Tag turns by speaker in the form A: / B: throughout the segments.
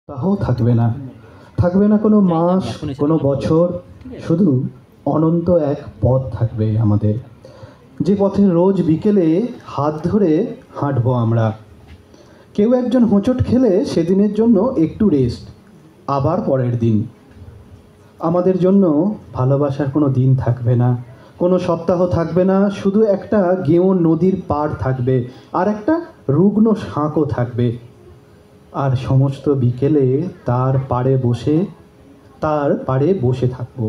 A: তাও থাকবে না, থাকবে না কোনো মাস, কোনো বছর, শুধু অনন্ত এক পথ থাকবে আমাদের, যে পথে রোজ বিকেলে হাত ধরে হাঁটবো আমরা। কেউ একজন হোঁচট খেলে সেদিনের জন্য একটু রেস্ট, আবার পরের দিন। আমাদের জন্য ভালোবাসার কোনো দিন থাকবে না, কোনো সপ্তাহ থাকবে না, শুধু একটা গেঁয়ো নদীর পাড় থাকবে, আর একটা রুগ্ন শাঁকও থাকবে। আর সমস্ত বিকেলে তার পাড়ে বসে থাকবো।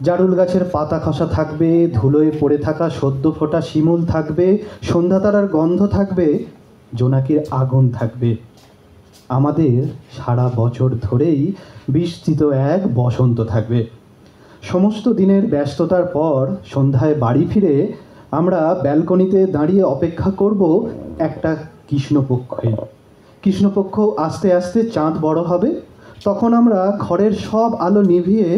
A: জারুল গাছের পাতা খসা থাকবে, ধুলোয় পড়ে থাকা সদ্য ফোটা শিমুল থাকবে, সন্ধ্যা তারার গন্ধ থাকবে, জোনাকির আগুন থাকবে। আমাদের সারা বছর ধরেই বিস্তৃত এক বসন্ত থাকবে। সমস্ত দিনের ব্যস্ততার পর সন্ধ্যায় বাড়ি ফিরে আমরা ব্যালকনিতে দাঁড়িয়ে অপেক্ষা করব একটা কৃষ্ণপক্ষ আস্তে আস্তে চাঁদ বড় হবে। তখন আমরা ঘরের সব আলো নিভিয়ে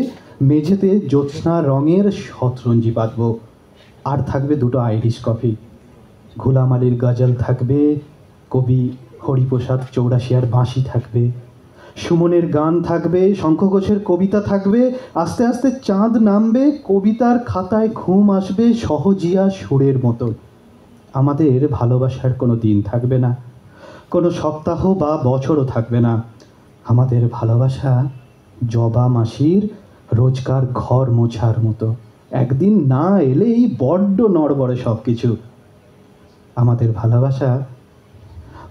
A: মেঝেতে জ্যোৎস্না রঙের শতরঞ্জি বাঁধব। আর থাকবে দুটো আইরিশ কফি, ঘোলাম আলীর গজল থাকবে, কবি হরিপ্রসাদ চৌরাশিয়ার বাঁশি থাকবে, সুমনের গান থাকবে, শঙ্খ ঘোষের কবিতা থাকবে। আস্তে আস্তে চাঁদ নামবে, কবিতার খাতায় ঘুম আসবে সহজিয়া সুরের মতো। আমাদের ভালোবাসার কোনো দিন থাকবে না, কোনো সপ্তাহ বা বছরও থাকবে না। আমাদের ভালোবাসা জবা মাসির রোজকার ঘর মোছার মতো, একদিন না এলেই বড্ড নড়বড়ে সব কিছু। আমাদের ভালোবাসা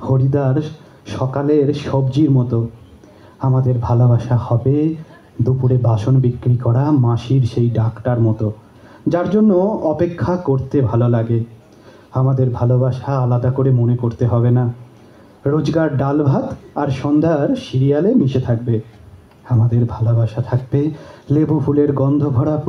A: হরিদার সকালের সবজির মতো। আমাদের ভালোবাসা হবে দুপুরে বাসন বিক্রি করা মাসির সেই ডাকটার মতো, যার জন্য অপেক্ষা করতে ভালো লাগে। আমাদের ভালোবাসা আলাদা করে মনে করতে হবে না, রোজগার ডাল ভাত আর সন্ধ্যার সিরিয়ালে মিশে থাকবে। আমাদের ভালোবাসা থাকবে লেবু ফুলের গন্ধ ভরা